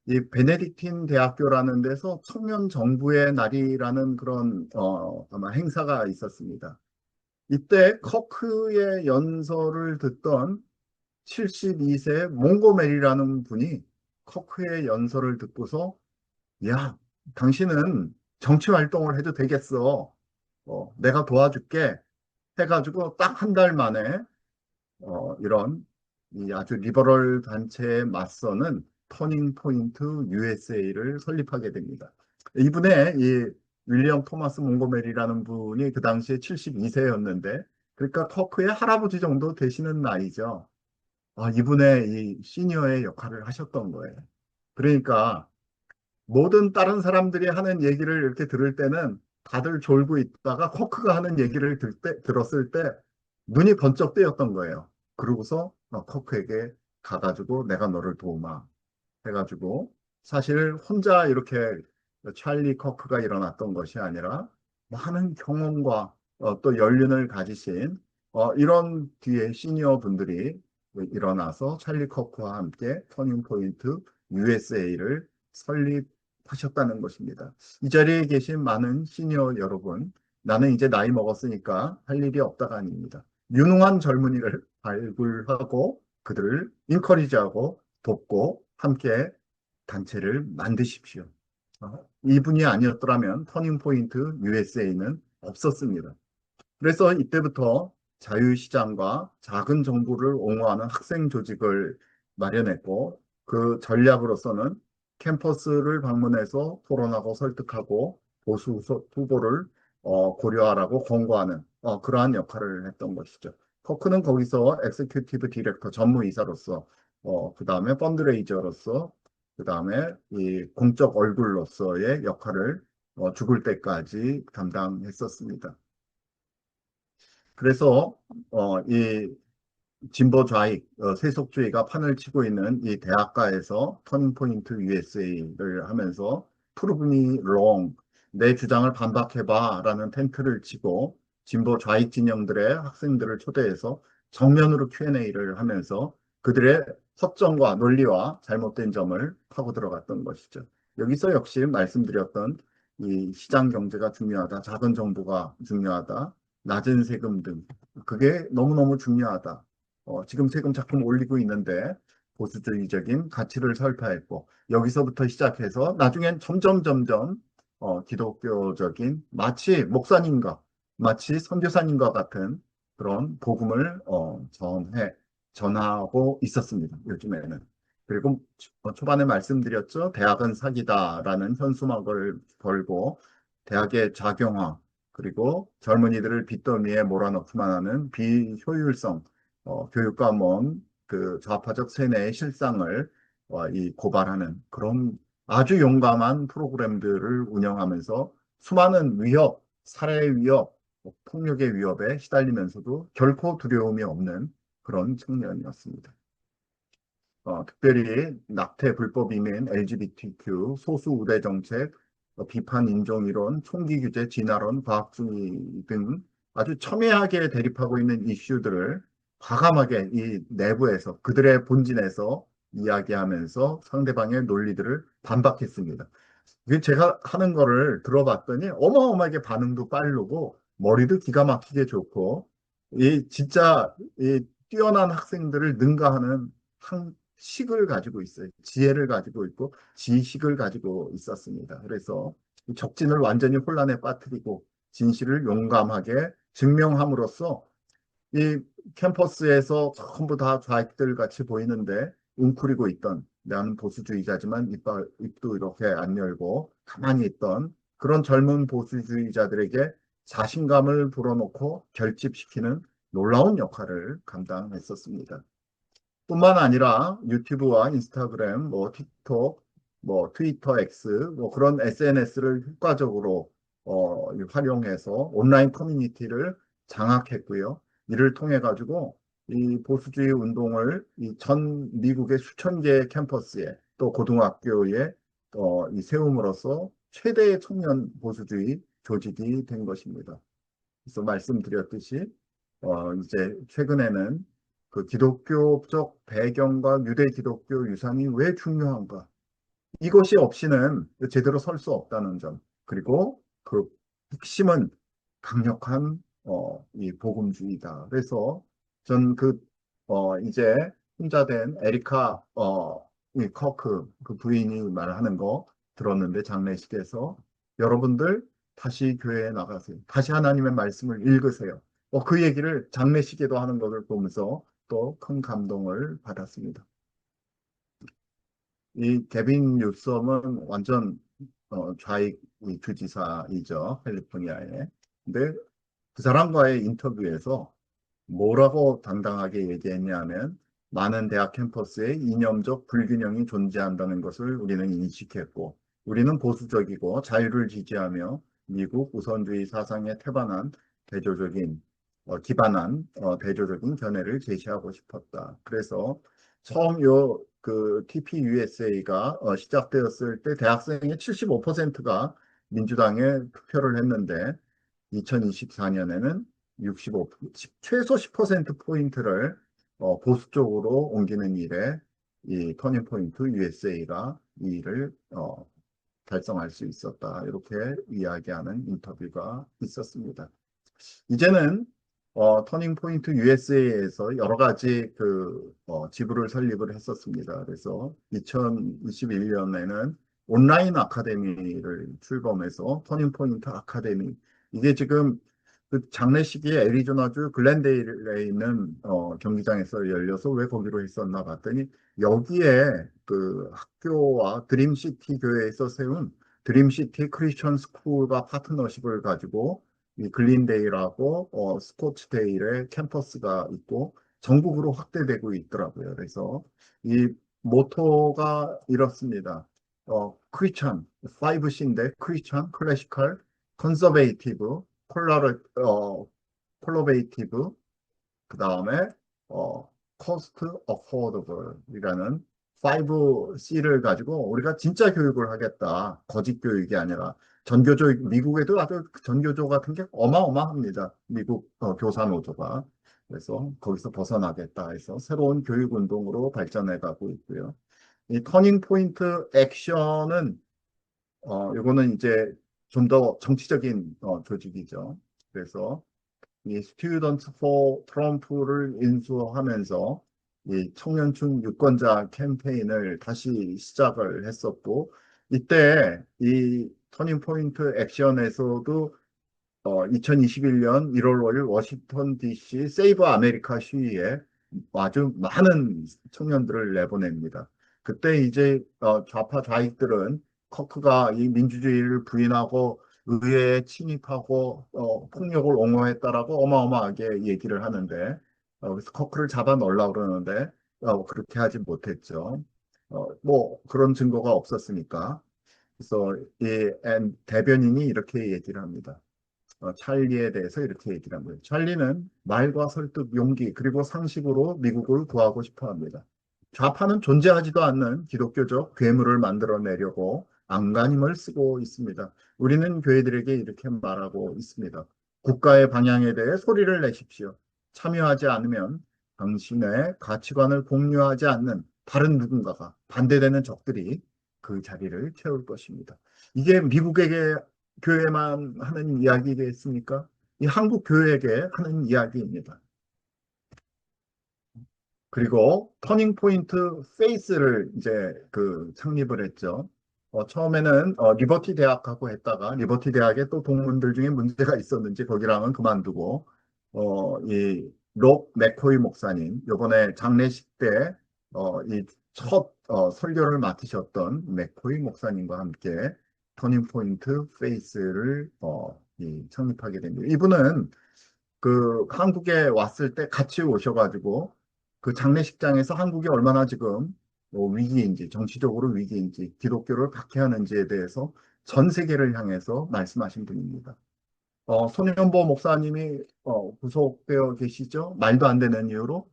이 베네딕틴 대학교라는 데서 청년 정부의 날이라는 그런 아마 행사가 있었습니다. 이때 커크의 연설을 듣던 72세 몽고메리라는 분이 커크의 연설을 듣고서 야, 당신은 정치 활동을 해도 되겠어. 내가 도와줄게. 해가지고 딱 한 달 만에 이런 이 아주 리버럴 단체에 맞서는 터닝 포인트 USA를 설립하게 됩니다. 이분의 이 윌리엄 토마스 몽고메리라는 분이 그 당시에 72세였는데 그러니까 커크의 할아버지 정도 되시는 나이죠. 이분의 이 시니어의 역할을 하셨던 거예요. 그러니까 모든 다른 사람들이 하는 얘기를 이렇게 들을 때는 다들 졸고 있다가 커크가 하는 얘기를 들었을 때 눈이 번쩍 뜨였던 거예요. 그러고서 커크에게 가가지고 내가 너를 도우마 해가지고 사실 혼자 이렇게 찰리 커크가 일어났던 것이 아니라 많은 경험과 또 연륜을 가지신 이런 뒤에 시니어 분들이 일어나서 찰리 커크와 함께 터닝포인트 USA를 설립하셨다는 것입니다. 이 자리에 계신 많은 시니어 여러분, 나는 이제 나이 먹었으니까 할 일이 없다가 아닙니다. 유능한 젊은이를 발굴하고 그들을 인커리지하고 돕고 함께 단체를 만드십시오. 이분이 아니었더라면 터닝포인트 USA는 없었습니다. 그래서 이때부터 자유시장과 작은 정부를 옹호하는 학생 조직을 마련했고 그 전략으로서는 캠퍼스를 방문해서 토론하고 설득하고 보수 후보를 고려하라고 권고하는 그러한 역할을 했던 것이죠. 커크는 거기서 엑세큐티브 디렉터 전무이사로서 그 다음에 펀드레이저로서 그 다음에 이 공적 얼굴로서의 역할을 죽을 때까지 담당했었습니다. 그래서 이 진보 좌익 세속주의가 판을 치고 있는 이 대학가에서 터닝포인트 USA를 하면서 Prove me wrong, 내 주장을 반박해봐라는 텐트를 치고 진보 좌익 진영들의 학생들을 초대해서 정면으로 Q&A를 하면서 그들의 허점과 논리와 잘못된 점을 파고 들어갔던 것이죠. 여기서 역시 말씀드렸던 이 시장 경제가 중요하다, 작은 정부가 중요하다, 낮은 세금 등 그게 너무너무 중요하다. 지금 세금 자꾸 올리고 있는데 보수주의적인 가치를 설파했고 여기서부터 시작해서 나중엔 점점 기독교적인 마치 목사님과 마치 선교사님과 같은 그런 복음을 전하고 있었습니다. 요즘에는. 그리고 초반에 말씀드렸죠. 대학은 사기다라는 현수막을 걸고 대학의 작용화 그리고 젊은이들을 빚더미에 몰아넣기만 하는 비효율성 교육과 먼 그 좌파적 세뇌의 실상을 이 고발하는 그런 아주 용감한 프로그램들을 운영하면서 수많은 위협, 살해 위협, 폭력의 위협에 시달리면서도 결코 두려움이 없는 그런 청년이었습니다. 특별히 낙태 불법 이민, LGBTQ, 소수 우대 정책, 비판 인종 이론, 총기 규제, 진화론, 과학주의 등 아주 첨예하게 대립하고 있는 이슈들을 과감하게 이 내부에서 그들의 본진에서 이야기하면서 상대방의 논리들을 반박했습니다. 이게 제가 하는 거를 들어봤더니 어마어마하게 반응도 빠르고 머리도 기가 막히게 좋고 이 진짜 이 뛰어난 학생들을 능가하는 식을 가지고 있어요. 지혜를 가지고 있고 지식을 가지고 있었습니다. 그래서 이 적진을 완전히 혼란에 빠뜨리고 진실을 용감하게 증명함으로써 이 캠퍼스에서 전부 다 좌익들 같이 보이는데 웅크리고 있던 나는 보수주의자지만 입도 이렇게 안 열고 가만히 있던 그런 젊은 보수주의자들에게 자신감을 불어넣고 결집시키는 놀라운 역할을 감당했었습니다. 뿐만 아니라 유튜브와 인스타그램, 뭐 틱톡, 뭐 트위터 X, 뭐 그런 SNS를 효과적으로 활용해서 온라인 커뮤니티를 장악했고요. 이를 통해 가지고 이 보수주의 운동을 이 전 미국의 수천 개의 캠퍼스에 또 고등학교에 이 세움으로써 최대의 청년 보수주의 조직이 된 것입니다. 그래서 말씀드렸듯이 이제 최근에는 그 기독교적 배경과 유대 기독교 유산이 왜 중요한가? 이것이 없이는 제대로 설 수 없다는 점. 그리고 그 핵심은 강력한 이 복음주의다. 그래서 전 이제 혼자 된 에리카 이 커크 그 부인이 말하는 거 들었는데 장례식에서 여러분들 다시 교회에 나가세요. 다시 하나님의 말씀을 읽으세요. 그 얘기를 장례식에도 하는 것을 보면서 또 큰 감동을 받았습니다. 이 개빈 뉴섬은 완전 좌익 주지사이죠. 캘리포니아에. 근데 그 사람과의 인터뷰에서 뭐라고 당당하게 얘기했냐면 많은 대학 캠퍼스에 이념적 불균형이 존재한다는 것을 우리는 인식했고 우리는 보수적이고 자유를 지지하며 미국 우선주의 사상에 태반한 대조적인 기반한 대조적인 견해를 제시하고 싶었다. 그래서 처음 그 TPUSA가 시작되었을 때 대학생의 75%가 민주당에 투표를 했는데 2024년에는 65, 최소 10%포인트를 보수 쪽으로 옮기는 일에 이 터닝포인트 USA가 이 일을 달성할 수 있었다. 이렇게 이야기하는 인터뷰가 있었습니다. 이제는 터닝포인트 USA에서 여러 가지 지부를 설립을 했었습니다. 그래서 2021년에는 온라인 아카데미를 출범해서 터닝포인트 아카데미. 이게 지금 그 장례식이 애리조나주 글렌데일에 있는 경기장에서 열려서 왜 거기로 했었나 봤더니 여기에 그 학교와 드림시티 교회에서 세운 드림시티 크리스천 스쿨과 파트너십을 가지고 이 글린데일하고 스코츠데일의 캠퍼스가 있고 전국으로 확대되고 있더라고요. 그래서 이 모토가 이렇습니다. 크리스천, 5C인데 크리스천, 클래시컬, 컨서베이티브, 콜러베이티브, 그 다음에 cost affordable이라는 5C를 가지고 우리가 진짜 교육을 하겠다. 거짓 교육이 아니라 전교조, 미국에도 아주 전교조 같은 게 어마어마합니다. 미국 교사 노조가. 그래서 거기서 벗어나겠다 해서 새로운 교육 운동으로 발전해 가고 있고요. 이 터닝 포인트 액션은 이거는 이제 좀 더 정치적인 조직이죠. 그래서 이 Students for Trump를 인수하면서 이 청년층 유권자 캠페인을 다시 시작을 했었고, 이때 이 터닝 포인트 액션에서도 2021년 1월 5일 워싱턴 DC 세이브 아메리카 시위에 아주 많은 청년들을 내보냅니다. 그때 이제 좌파 좌익들은 커크가 이 민주주의를 부인하고 의회에 침입하고 폭력을 옹호했다라고 어마어마하게 얘기를 하는데 그래서 커크를 잡아 넣으려고 그러는데 그렇게 하지 못했죠. 뭐 그런 증거가 없었으니까. 그래서 이 대변인이 이렇게 얘기를 합니다. 찰리에 대해서 이렇게 얘기를 한 거예요. 찰리는 말과 설득, 용기, 그리고 상식으로 미국을 구하고 싶어 합니다. 좌파는 존재하지도 않는 기독교적 괴물을 만들어내려고 안간힘을 쓰고 있습니다. 우리는 교회들에게 이렇게 말하고 있습니다. 국가의 방향에 대해 소리를 내십시오. 참여하지 않으면 당신의 가치관을 공유하지 않는 다른 누군가가 반대되는 적들이 그 자리를 채울 것입니다. 이게 미국에게 교회만 하는 이야기겠습니까? 이 한국 교회에게 하는 이야기입니다. 그리고 터닝 포인트 페이스를 이제 창립을 했죠. 처음에는 리버티 대학하고 했다가 리버티 대학에 또 동문들 중에 문제가 있었는지 거기랑은 그만두고 록 맥코이 목사님 이번에 장례식 때 이 첫 설교를 맡으셨던 맥코이 목사님과 함께 터닝 포인트 페이스를 창립하게 됩니다. 이분은 그 한국에 왔을 때 같이 오셔가지고 그 장례식장에서 한국이 얼마나 지금 위기인지, 정치적으로 위기인지, 기독교를 박해하는지에 대해서 전 세계를 향해서 말씀하신 분입니다. 손현보 목사님이 구속되어 계시죠? 말도 안 되는 이유로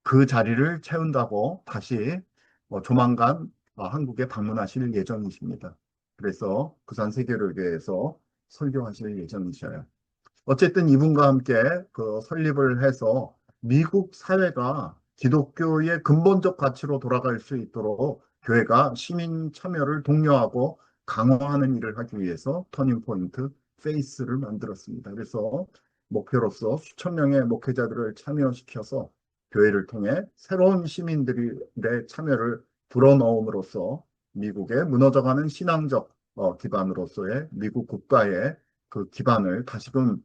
그 자리를 채운다고 다시 조만간 한국에 방문하실 예정이십니다. 그래서 부산 세계로교회에서 설교하실 예정이셔요. 어쨌든 이분과 함께 설립을 해서 미국 사회가 기독교의 근본적 가치로 돌아갈 수 있도록 교회가 시민 참여를 독려하고 강화하는 일을 하기 위해서 터닝포인트 페이스를 만들었습니다. 그래서 목표로서 수천 명의 목회자들을 참여시켜서 교회를 통해 새로운 시민들의 참여를 불어넣음으로써 미국의 무너져가는 신앙적 기반으로서의 미국 국가의 그 기반을 다시금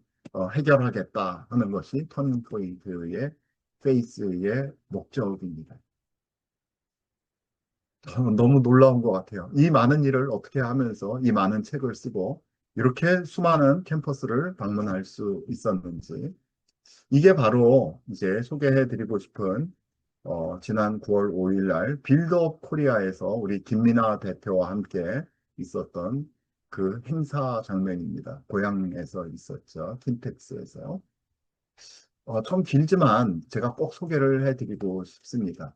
해결하겠다 하는 것이 터닝포인트의 페이스의 목적입니다. 너무 놀라운 것 같아요. 이 많은 일을 어떻게 하면서 이 많은 책을 쓰고 이렇게 수많은 캠퍼스를 방문할 수 있었는지 이게 바로 이제 소개해드리고 싶은 지난 9월 5일 날 빌드업 코리아에서 우리 김민아 대표와 함께 있었던 그 행사 장면입니다. 고향에서 있었죠. 킨텍스에서요. 좀 길지만 제가 꼭 소개를 해드리고 싶습니다.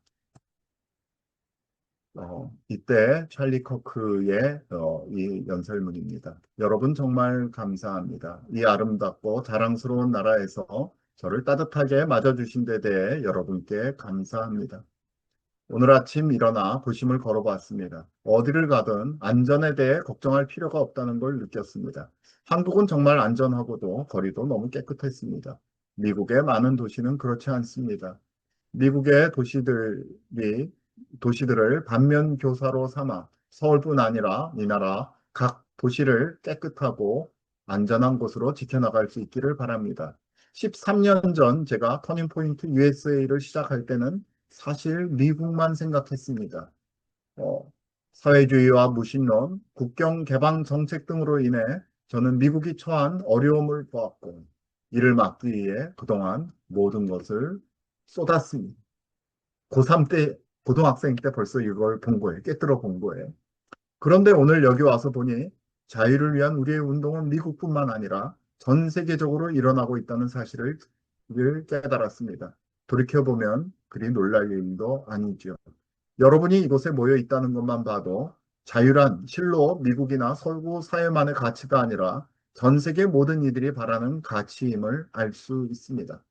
이때 찰리 커크의 이 연설문입니다. 여러분 정말 감사합니다. 이 아름답고 자랑스러운 나라에서 저를 따뜻하게 맞아주신 데 대해 여러분께 감사합니다. 오늘 아침 일어나 도심을 걸어봤습니다. 어디를 가든 안전에 대해 걱정할 필요가 없다는 걸 느꼈습니다. 한국은 정말 안전하고도 거리도 너무 깨끗했습니다. 미국의 많은 도시는 그렇지 않습니다. 미국의 도시들을 반면 교사로 삼아 서울뿐 아니라 이 나라 각 도시를 깨끗하고 안전한 곳으로 지켜나갈 수 있기를 바랍니다. 13년 전 제가 터닝포인트 USA를 시작할 때는 사실 미국만 생각했습니다. 어, 사회주의와 무신론, 국경 개방 정책 등으로 인해 저는 미국이 처한 어려움을 보았고 이를 막기 위해 그동안 모든 것을 쏟았습니다. 고3 때, 고등학생 때 벌써 이걸 본 거예요. 깨뜨려 본 거예요. 그런데 오늘 여기 와서 보니 자유를 위한 우리의 운동은 미국뿐만 아니라 전 세계적으로 일어나고 있다는 사실을 깨달았습니다. 돌이켜보면 그리 놀랄 일도 아니죠. 여러분이 이곳에 모여 있다는 것만 봐도 자유란 실로 미국이나 서구 사회만의 가치가 아니라 전 세계 모든 이들이 바라는 가치임을 알 수 있습니다.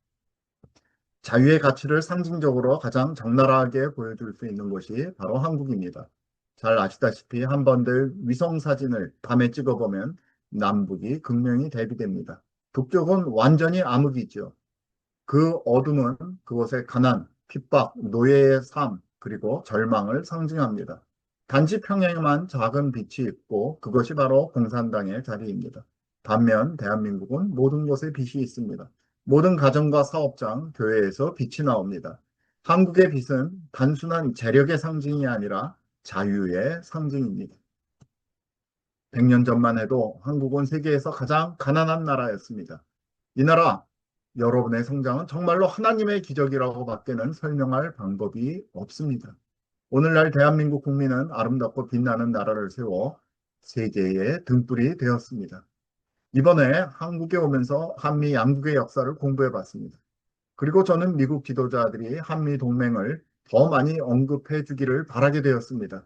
자유의 가치를 상징적으로 가장 적나라하게 보여줄 수 있는 곳이 바로 한국입니다. 잘 아시다시피 한번들 위성 사진을 밤에 찍어보면 남북이 극명히 대비됩니다. 북쪽은 완전히 암흑이죠. 그 어둠은 그곳의 가난, 핍박, 노예의 삶, 그리고 절망을 상징합니다. 단지 평양에만 작은 빛이 있고 그것이 바로 공산당의 자리입니다. 반면 대한민국은 모든 곳에 빛이 있습니다. 모든 가정과 사업장, 교회에서 빛이 나옵니다. 한국의 빛은 단순한 재력의 상징이 아니라 자유의 상징입니다. 100년 전만 해도 한국은 세계에서 가장 가난한 나라였습니다. 이 나라, 여러분의 성장은 정말로 하나님의 기적이라고 밖에는 설명할 방법이 없습니다. 오늘날 대한민국 국민은 아름답고 빛나는 나라를 세워 세계의 등불이 되었습니다. 이번에 한국에 오면서 한미 양국의 역사를 공부해 봤습니다. 그리고 저는 미국 지도자들이 한미 동맹을 더 많이 언급해 주기를 바라게 되었습니다.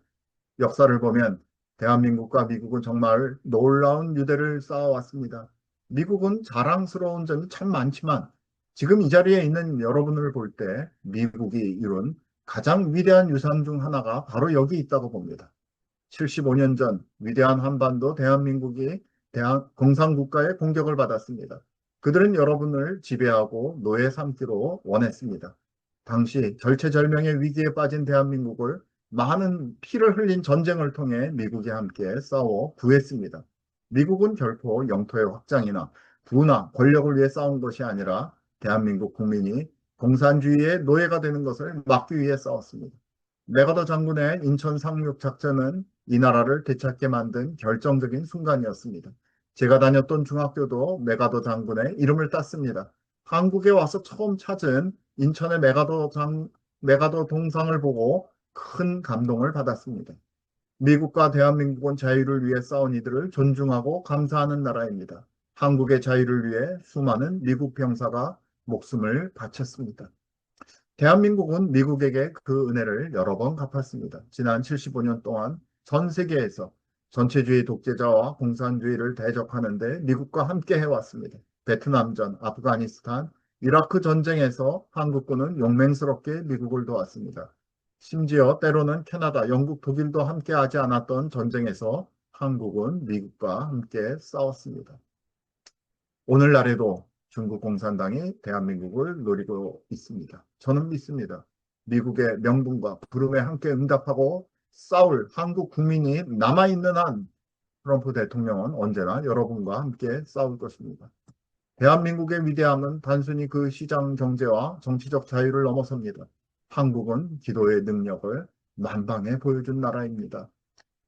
역사를 보면 대한민국과 미국은 정말 놀라운 유대를 쌓아왔습니다. 미국은 자랑스러운 점이 참 많지만 지금 이 자리에 있는 여러분을 볼 때 미국이 이룬 가장 위대한 유산 중 하나가 바로 여기 있다고 봅니다. 75년 전 위대한 한반도 대한민국이 공산국가의 공격을 받았습니다. 그들은 여러분을 지배하고 노예 삼기로 원했습니다. 당시 절체절명의 위기에 빠진 대한민국을 많은 피를 흘린 전쟁을 통해 미국이 함께 싸워 구했습니다. 미국은 결코 영토의 확장이나 부나 권력을 위해 싸운 것이 아니라 대한민국 국민이 공산주의의 노예가 되는 것을 막기 위해 싸웠습니다. 메가더 장군의 인천 상륙 작전은 이 나라를 되찾게 만든 결정적인 순간이었습니다. 제가 다녔던 중학교도 메가더 장군의 이름을 땄습니다. 한국에 와서 처음 찾은 인천의 메가더 동상을 보고 큰 감동을 받았습니다. 미국과 대한민국은 자유를 위해 싸운 이들을 존중하고 감사하는 나라입니다. 한국의 자유를 위해 수많은 미국 병사가 목숨을 바쳤습니다. 대한민국은 미국에게 그 은혜를 여러 번 갚았습니다. 지난 75년 동안 전 세계에서 전체주의 독재자와 공산주의를 대적하는 데 미국과 함께 해왔습니다. 베트남전, 아프가니스탄, 이라크 전쟁에서 한국군은 용맹스럽게 미국을 도왔습니다. 심지어 때로는 캐나다, 영국, 독일도 함께 하지 않았던 전쟁에서 한국은 미국과 함께 싸웠습니다. 오늘날에도 중국 공산당이 대한민국을 노리고 있습니다. 저는 믿습니다. 미국의 명분과 부름에 함께 응답하고 싸울 한국 국민이 남아있는 한 트럼프 대통령은 언제나 여러분과 함께 싸울 것입니다. 대한민국의 위대함은 단순히 그 시장 경제와 정치적 자유를 넘어섭니다. 한국은 기도의 능력을 만방에 보여준 나라입니다.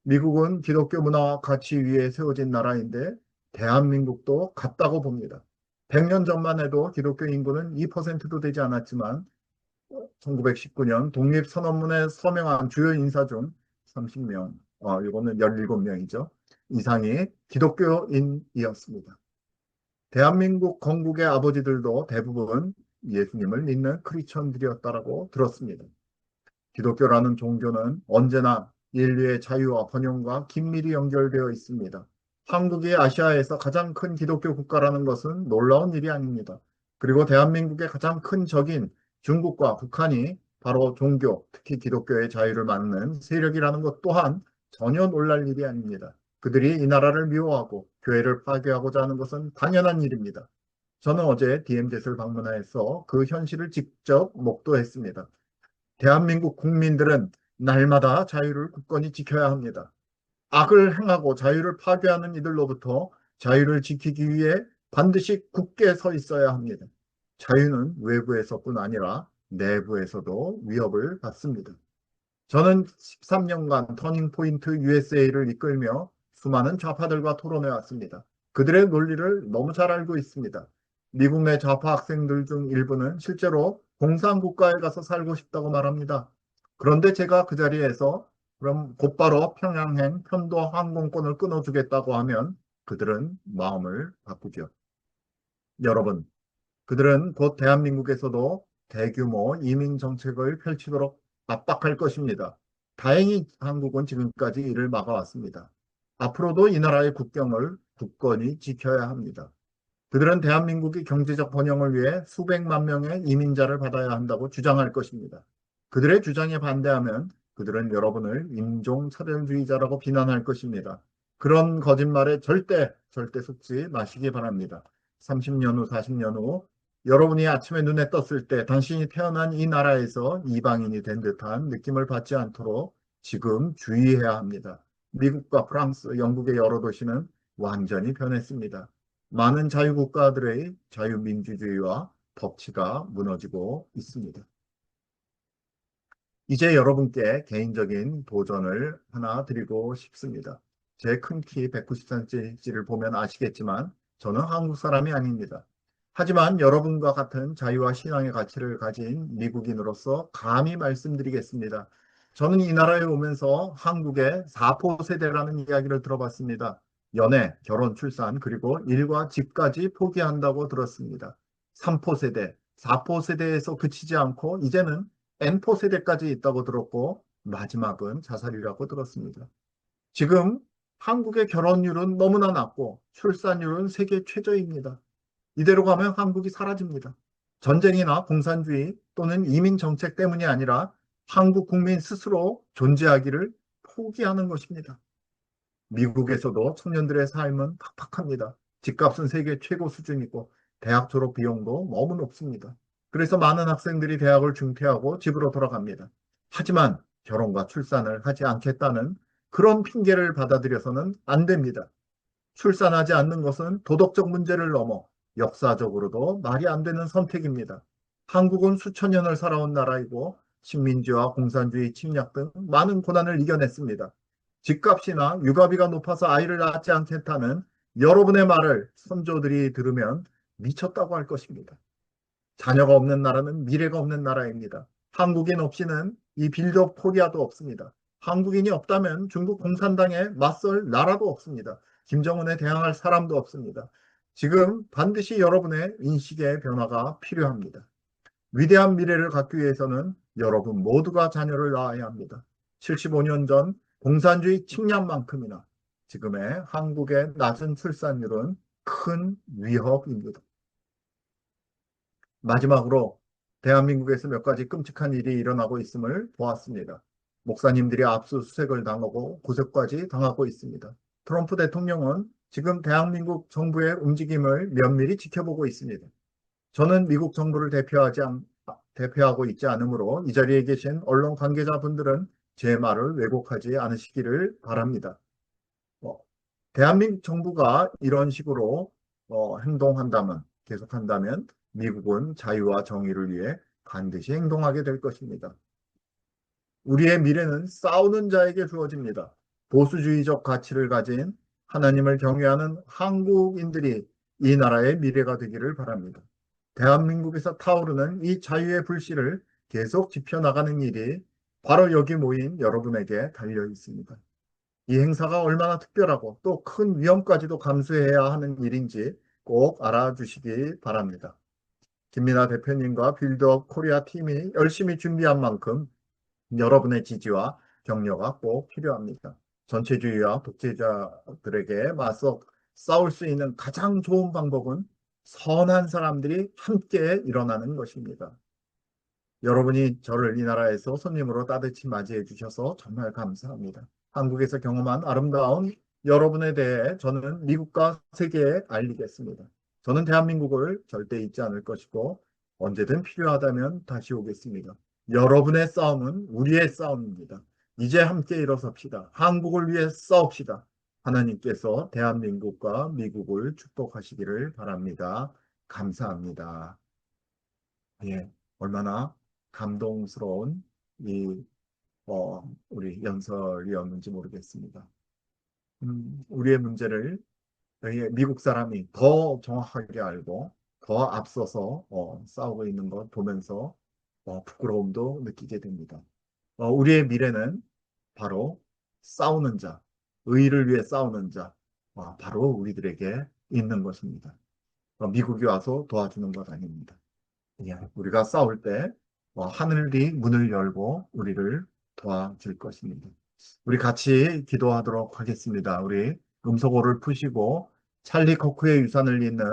미국은 기독교 문화와 가치 위에 세워진 나라인데 대한민국도 같다고 봅니다. 100년 전만 해도 기독교 인구는 2%도 되지 않았지만 1919년 독립선언문에 서명한 주요 인사 중 30명, 이거는 17명이죠. 이상이 기독교인이었습니다. 대한민국 건국의 아버지들도 대부분 예수님을 믿는 크리스천들이었다고 들었습니다. 기독교라는 종교는 언제나 인류의 자유와 번영과 긴밀히 연결되어 있습니다. 한국이 아시아에서 가장 큰 기독교 국가라는 것은 놀라운 일이 아닙니다. 그리고 대한민국의 가장 큰 적인 중국과 북한이 바로 종교, 특히 기독교의 자유를 막는 세력이라는 것 또한 전혀 놀랄 일이 아닙니다. 그들이 이 나라를 미워하고 교회를 파괴하고자 하는 것은 당연한 일입니다. 저는 어제 DMZ를 방문해서 그 현실을 직접 목도했습니다. 대한민국 국민들은 날마다 자유를 굳건히 지켜야 합니다. 악을 행하고 자유를 파괴하는 이들로부터 자유를 지키기 위해 반드시 굳게 서 있어야 합니다. 자유는 외부에서뿐 아니라 내부에서도 위협을 받습니다. 저는 13년간 터닝포인트 USA를 이끌며 수많은 좌파들과 토론해 왔습니다. 그들의 논리를 너무 잘 알고 있습니다. 미국 내 좌파 학생들 중 일부는 실제로 공산국가에 가서 살고 싶다고 말합니다. 그런데 제가 그 자리에서 그럼 곧바로 평양행 편도 항공권을 끊어주겠다고 하면 그들은 마음을 바꾸죠. 여러분, 그들은 곧 대한민국에서도 대규모 이민 정책을 펼치도록 압박할 것입니다. 다행히 한국은 지금까지 이를 막아왔습니다. 앞으로도 이 나라의 국경을 굳건히 지켜야 합니다. 그들은 대한민국이 경제적 번영을 위해 수백만 명의 이민자를 받아야 한다고 주장할 것입니다. 그들의 주장에 반대하면 그들은 여러분을 인종차별주의자라고 비난할 것입니다. 그런 거짓말에 절대 속지 마시기 바랍니다. 30년 후, 40년 후 여러분이 아침에 눈에 떴을 때 당신이 태어난 이 나라에서 이방인이 된 듯한 느낌을 받지 않도록 지금 주의해야 합니다. 미국과 프랑스, 영국의 여러 도시는 완전히 변했습니다. 많은 자유국가들의 자유민주주의와 법치가 무너지고 있습니다. 이제 여러분께 개인적인 도전을 하나 드리고 싶습니다. 제 큰 키 190cm를 보면 아시겠지만 저는 한국 사람이 아닙니다. 하지만 여러분과 같은 자유와 신앙의 가치를 가진 미국인으로서 감히 말씀드리겠습니다. 저는 이 나라에 오면서 한국의 4포 세대라는 이야기를 들어봤습니다. 연애, 결혼, 출산, 그리고 일과 집까지 포기한다고 들었습니다. 3포 세대, 4포 세대에서 그치지 않고 이제는 N포 세대까지 있다고 들었고 마지막은 자살이라고 들었습니다. 지금 한국의 결혼율은 너무나 낮고 출산율은 세계 최저입니다. 이대로 가면 한국이 사라집니다. 전쟁이나 공산주의 또는 이민 정책 때문이 아니라 한국 국민 스스로 존재하기를 포기하는 것입니다. 미국에서도 청년들의 삶은 팍팍합니다. 집값은 세계 최고 수준이고 대학 졸업 비용도 너무 높습니다. 그래서 많은 학생들이 대학을 중퇴하고 집으로 돌아갑니다. 하지만 결혼과 출산을 하지 않겠다는 그런 핑계를 받아들여서는 안 됩니다. 출산하지 않는 것은 도덕적 문제를 넘어 역사적으로도 말이 안 되는 선택입니다. 한국은 수천 년을 살아온 나라이고 식민지와 공산주의 침략 등 많은 고난을 이겨냈습니다. 집값이나 육아비가 높아서 아이를 낳지 않겠다는 여러분의 말을 선조들이 들으면 미쳤다고 할 것입니다. 자녀가 없는 나라는 미래가 없는 나라입니다. 한국인 없이는 이 빌드업 코리아도 없습니다. 한국인이 없다면 중국 공산당에 맞설 나라도 없습니다. 김정은에 대항할 사람도 없습니다. 지금 반드시 여러분의 인식의 변화가 필요합니다. 위대한 미래를 갖기 위해서는 여러분 모두가 자녀를 낳아야 합니다. 75년 전 공산주의 침략만큼이나 지금의 한국의 낮은 출산율은 큰 위협입니다. 마지막으로 대한민국에서 몇 가지 끔찍한 일이 일어나고 있음을 보았습니다. 목사님들이 압수수색을 당하고 구속까지 당하고 있습니다. 트럼프 대통령은 지금 대한민국 정부의 움직임을 면밀히 지켜보고 있습니다. 저는 미국 정부를 대표하고 있지 않으므로 이 자리에 계신 언론 관계자분들은 제 말을 왜곡하지 않으시기를 바랍니다. 대한민국 정부가 이런 식으로 행동한다면, 계속한다면 미국은 자유와 정의를 위해 반드시 행동하게 될 것입니다. 우리의 미래는 싸우는 자에게 주어집니다. 보수주의적 가치를 가진 하나님을 경외하는 한국인들이 이 나라의 미래가 되기를 바랍니다. 대한민국에서 타오르는 이 자유의 불씨를 계속 지펴나가는 일이 바로 여기 모인 여러분에게 달려 있습니다. 이 행사가 얼마나 특별하고 또 큰 위험까지도 감수해야 하는 일인지 꼭 알아주시기 바랍니다. 김민아 대표님과 빌드업 코리아 팀이 열심히 준비한 만큼 여러분의 지지와 격려가 꼭 필요합니다. 전체주의와 독재자들에게 맞서 싸울 수 있는 가장 좋은 방법은 선한 사람들이 함께 일어나는 것입니다. 여러분이 저를 이 나라에서 손님으로 따뜻히 맞이해 주셔서 정말 감사합니다. 한국에서 경험한 아름다운 여러분에 대해 저는 미국과 세계에 알리겠습니다. 저는 대한민국을 절대 잊지 않을 것이고 언제든 필요하다면 다시 오겠습니다. 여러분의 싸움은 우리의 싸움입니다. 이제 함께 일어섭시다. 한국을 위해 싸웁시다. 하나님께서 대한민국과 미국을 축복하시기를 바랍니다. 감사합니다. 예, 얼마나 감동스러운 이 우리 연설이었는지 모르겠습니다. 우리의 문제를 미국 사람이 더 정확하게 알고 더 앞서서 싸우고 있는 것 보면서 부끄러움도 느끼게 됩니다. 우리의 미래는 바로 싸우는 자, 의를 위해 싸우는 자, 바로 우리들에게 있는 것입니다. 미국이 와서 도와주는 것 아닙니다. 우리가 싸울 때 하늘이 문을 열고 우리를 도와줄 것입니다. 우리 같이 기도하도록 하겠습니다. 우리 음소거를 푸시고 찰리 커크의 유산을 잇는